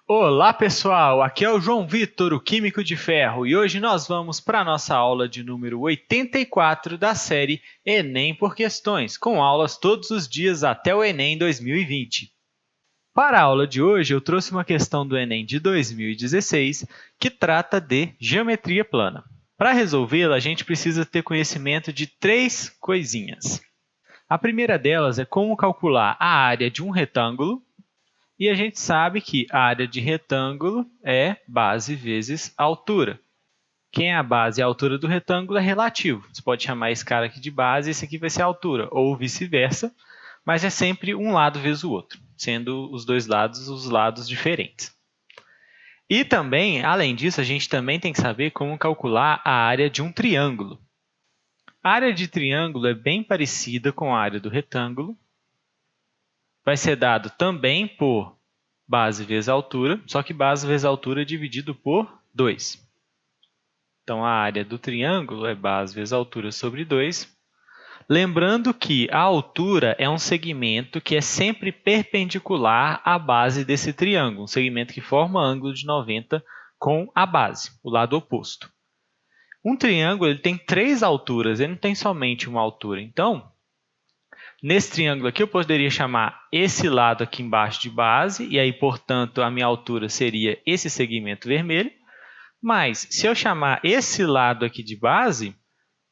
Olá pessoal, aqui é o João Vitor, o Químico de Ferro, e hoje nós vamos para a nossa aula de número 84 da série Enem por Questões, com aulas todos os dias até o Enem 2020. Para a aula de hoje, eu trouxe uma questão do Enem de 2016 que trata de geometria plana. Para resolvê-la, a gente precisa ter conhecimento de três coisinhas. A primeira delas é como calcular a área de um retângulo. E a gente sabe que a área de retângulo é base vezes altura. Quem é a base e a altura do retângulo é relativo. Você pode chamar esse cara aqui de base e esse aqui vai ser a altura, ou vice-versa, mas é sempre um lado vezes o outro, sendo os dois lados os lados diferentes. E também, além disso, a gente também tem que saber como calcular a área de um triângulo. A área de triângulo é bem parecida com a área do retângulo. Vai ser dado também por base vezes altura, só que base vezes altura é dividido por 2. Então, a área do triângulo é base vezes altura sobre 2. Lembrando que a altura é um segmento que é sempre perpendicular à base desse triângulo, um segmento que forma ângulo de 90 com a base, o lado oposto. Um triângulo ele tem três alturas, ele não tem somente uma altura. Então, nesse triângulo aqui, eu poderia chamar esse lado aqui embaixo de base, e aí, portanto, a minha altura seria esse segmento vermelho. Mas, se eu chamar esse lado aqui de base,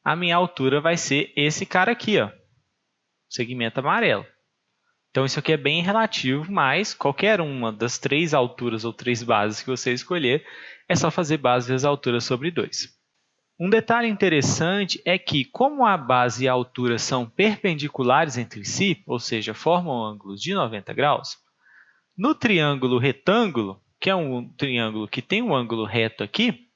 a minha altura vai ser esse cara aqui, ó, segmento amarelo. Então, isso aqui é bem relativo, mas qualquer uma das três alturas ou três bases que você escolher, é só fazer base vezes altura sobre 2. Um detalhe interessante é que, como a base e a altura são perpendiculares entre si, ou seja, formam ângulos de 90 graus, no triângulo retângulo, que é um triângulo que tem um ângulo reto aqui,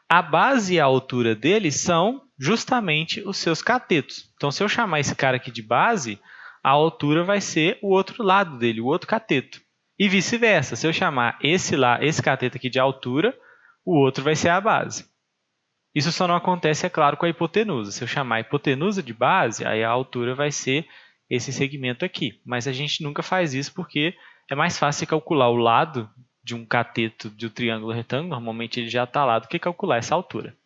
a base e a altura dele são justamente os seus catetos. Então, se eu chamar esse cara aqui de base, a altura vai ser o outro lado dele, o outro cateto. E vice-versa, se eu chamar esse cateto aqui de altura, o outro vai ser a base. Isso só não acontece, é claro, com a hipotenusa. Se eu chamar a hipotenusa de base, aí a altura vai ser esse segmento aqui. Mas a gente nunca faz isso porque é mais fácil calcular o lado de um cateto de um triângulo retângulo, normalmente ele já está lá, do que calcular essa altura.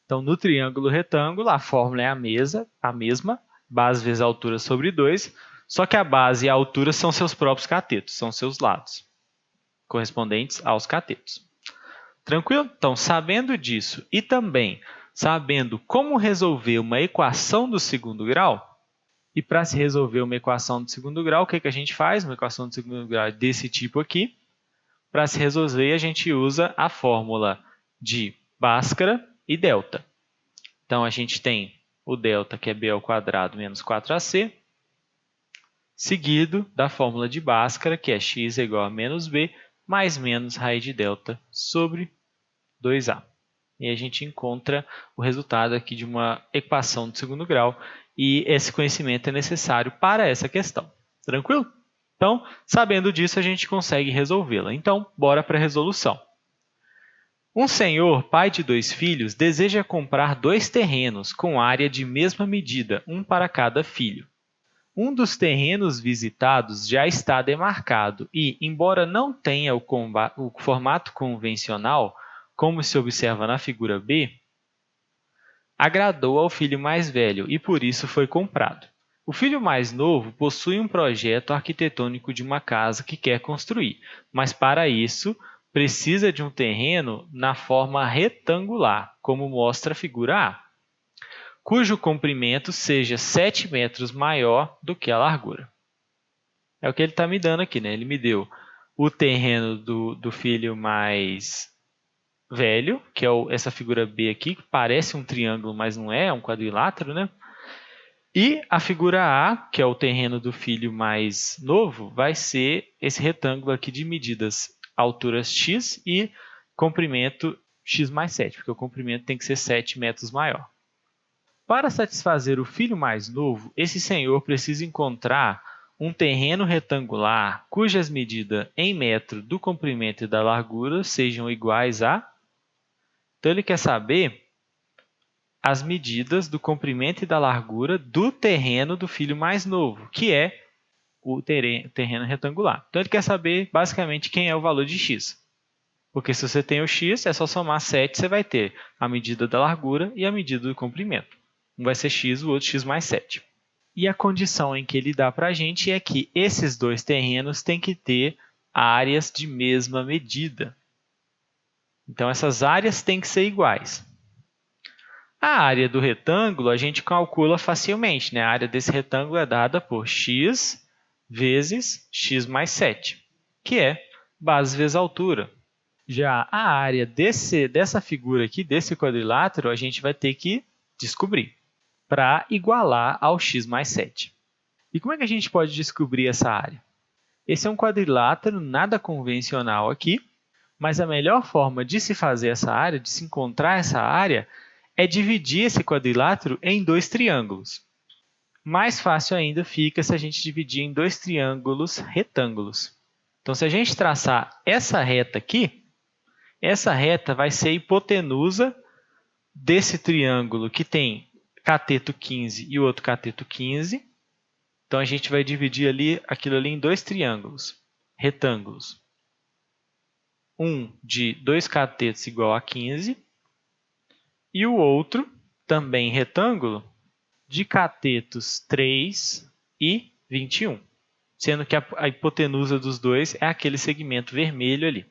Então, no triângulo retângulo, a fórmula é a mesma, base vezes altura sobre 2, só que a base e a altura são seus próprios catetos, são seus lados, correspondentes aos catetos. Tranquilo? Então, sabendo disso e também sabendo como resolver uma equação do segundo grau, e para se resolver uma equação do segundo grau, o que a gente faz? Uma equação do segundo grau desse tipo aqui. Para se resolver, a gente usa a fórmula de Bhaskara e delta. Então, a gente tem o delta, que é b ao quadrado menos 4ac, seguido da fórmula de Bhaskara, que é x é igual a menos b, mais menos raiz de delta sobre 2a. E a gente encontra o resultado aqui de uma equação de segundo grau, e esse conhecimento é necessário para essa questão. Tranquilo? Então, sabendo disso, a gente consegue resolvê-la. Então, bora para a resolução. Um senhor, pai de 2 filhos, deseja comprar 2 terrenos com área de mesma medida, um para cada filho. Um dos terrenos visitados já está demarcado e, embora não tenha o formato convencional, como se observa na figura B, agradou ao filho mais velho e por isso foi comprado. O filho mais novo possui um projeto arquitetônico de uma casa que quer construir, mas para isso precisa de um terreno na forma retangular, como mostra a figura A, cujo comprimento seja 7 metros maior do que a largura. É o que ele está me dando aqui, né? Ele me deu o terreno do filho mais velho, que é essa figura B aqui, que parece um triângulo, mas não é, é um quadrilátero, né? E a figura A, que é o terreno do filho mais novo, vai ser esse retângulo aqui de medidas alturas x e comprimento x mais 7, porque o comprimento tem que ser 7 metros maior. Para satisfazer o filho mais novo, esse senhor precisa encontrar um terreno retangular cujas medidas em metro do comprimento e da largura sejam iguais a... Então, ele quer saber as medidas do comprimento e da largura do terreno do filho mais novo, que é o terreno retangular. Então, ele quer saber, basicamente, quem é o valor de x. Porque se você tem o x, é só somar 7, você vai ter a medida da largura e a medida do comprimento. Um vai ser x, o outro x mais 7. E a condição em que ele dá para a gente é que esses dois terrenos têm que ter áreas de mesma medida. Então, essas áreas têm que ser iguais. A área do retângulo a gente calcula facilmente, né? A área desse retângulo é dada por x vezes x mais 7, que é base vezes altura. Já a área dessa figura aqui, desse quadrilátero, a gente vai ter que descobrir para igualar ao x mais 7. E como é que a gente pode descobrir essa área? Esse é um quadrilátero nada convencional aqui, mas a melhor forma de se fazer essa área, de se encontrar essa área, é dividir esse quadrilátero em dois triângulos. Mais fácil ainda fica se a gente dividir em dois triângulos retângulos. Então, se a gente traçar essa reta aqui, essa reta vai ser a hipotenusa desse triângulo que tem cateto 15 e o outro cateto 15. Então, a gente vai dividir aquilo ali em dois triângulos, retângulos. Um de 2 catetos igual a 15 e o outro, também retângulo, de catetos 3 e 21, sendo que a hipotenusa dos dois é aquele segmento vermelho ali.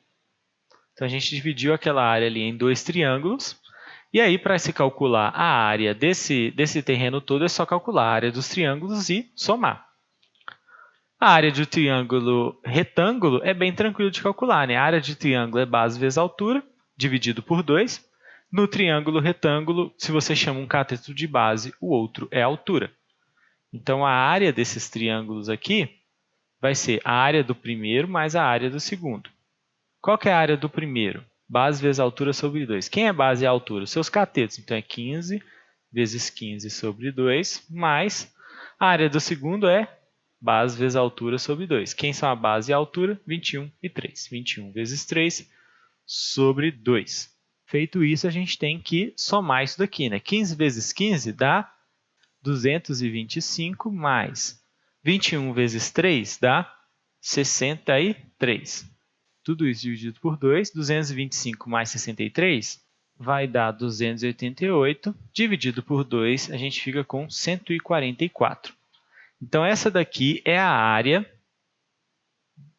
Então, a gente dividiu aquela área ali em dois triângulos, e aí, para se calcular a área desse terreno todo, é só calcular a área dos triângulos e somar. A área do triângulo retângulo é bem tranquilo de calcular, né? A área de triângulo é base vezes altura, dividido por 2. No triângulo retângulo, se você chama um cateto de base, o outro é a altura. Então, a área desses triângulos aqui vai ser a área do primeiro mais a área do segundo. Qual que é a área do primeiro? Base vezes altura sobre 2. Quem é base e altura? Os seus catetos. Então, é 15 vezes 15 sobre 2, mais a área do segundo é base vezes altura sobre 2. Quem são a base e a altura? 21 e 3. 21 vezes 3 sobre 2. Feito isso, a gente tem que somar isso daqui, né? 15 vezes 15 dá 225, mais 21 vezes 3 dá 63. Tudo isso dividido por 2, 225 mais 63 vai dar 288. Dividido por 2, a gente fica com 144. Então, essa daqui é a área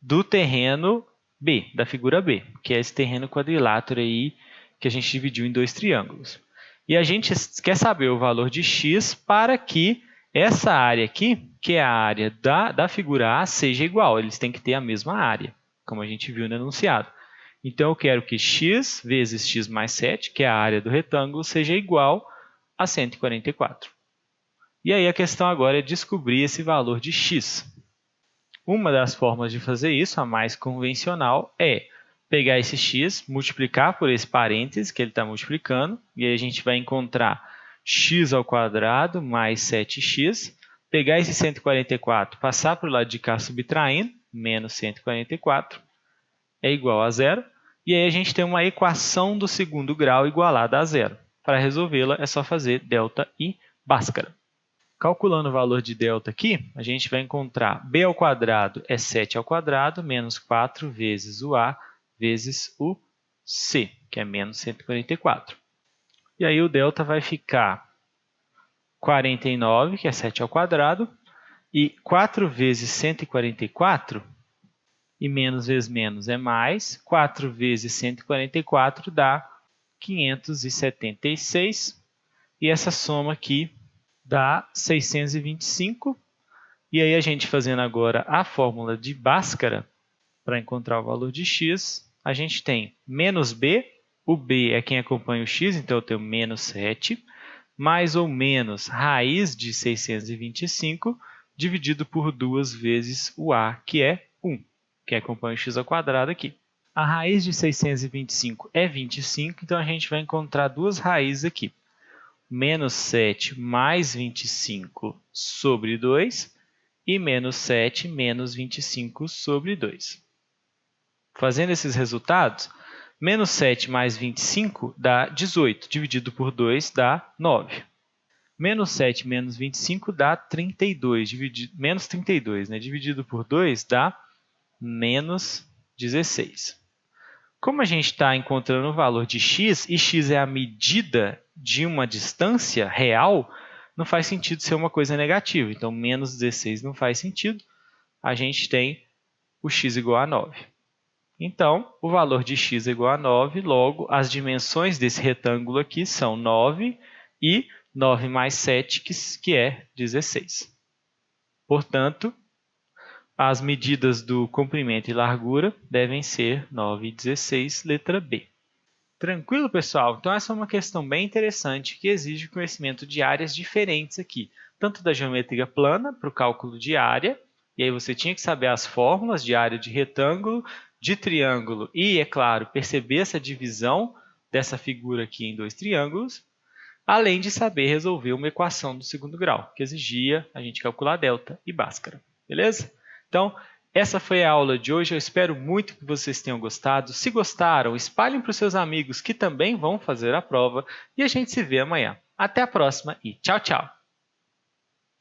do terreno B, da figura B, que é esse terreno quadrilátero aí que a gente dividiu em dois triângulos. E a gente quer saber o valor de x para que essa área aqui, que é a área da figura A, seja igual. Eles têm que ter a mesma área, como a gente viu no enunciado. Então, eu quero que x vezes x mais 7, que é a área do retângulo, seja igual a 144. E aí a questão agora é descobrir esse valor de x. Uma das formas de fazer isso, a mais convencional, é pegar esse x, multiplicar por esse parêntese que ele está multiplicando, e aí a gente vai encontrar x ao quadrado mais 7x, pegar esse 144, passar para o lado de cá subtraindo, menos 144, é igual a zero, e aí a gente tem uma equação do segundo grau igualada a zero. Para resolvê-la, é só fazer delta e Bhaskara. Calculando o valor de delta aqui, a gente vai encontrar b ao quadrado é 7 ao quadrado, menos 4 vezes o a vezes o c, que é menos 144. E aí o delta vai ficar 49, que é 7 ao quadrado, e 4 vezes 144, e menos vezes menos é mais, 4 vezes 144 dá 576, e essa soma aqui dá 625, e aí a gente fazendo agora a fórmula de Bhaskara, para encontrar o valor de x, a gente tem menos b, o b é quem acompanha o x, então eu tenho menos 7, mais ou menos raiz de 625, dividido por 2 vezes o a, que é 1, que acompanha o x ao quadrado aqui. A raiz de 625 é 25, então a gente vai encontrar duas raízes aqui. Menos 7 mais 25 sobre 2 e menos 7 menos 25 sobre 2. Fazendo esses resultados, menos 7 mais 25 dá 18, dividido por 2 dá 9. Menos 7 menos 25 dá 32. Menos 32, né? Dividido por 2 dá menos 16. Como a gente está encontrando o valor de x, e x é a medida de uma distância real, não faz sentido ser uma coisa negativa. Então, menos 16 não faz sentido. A gente tem o x igual a 9. Então, o valor de x é igual a 9, logo, as dimensões desse retângulo aqui são 9 e 9 mais 7, que é 16. Portanto, as medidas do comprimento e largura devem ser 9 e 16, letra B. Tranquilo, pessoal? Então, essa é uma questão bem interessante que exige conhecimento de áreas diferentes aqui, tanto da geometria plana para o cálculo de área, e aí você tinha que saber as fórmulas de área de retângulo, de triângulo e, é claro, perceber essa divisão dessa figura aqui em dois triângulos, além de saber resolver uma equação do segundo grau, que exigia a gente calcular delta e Bhaskara. Beleza? Então, essa foi a aula de hoje. Eu espero muito que vocês tenham gostado. Se gostaram, espalhem para os seus amigos que também vão fazer a prova e a gente se vê amanhã. Até a próxima e tchau, tchau!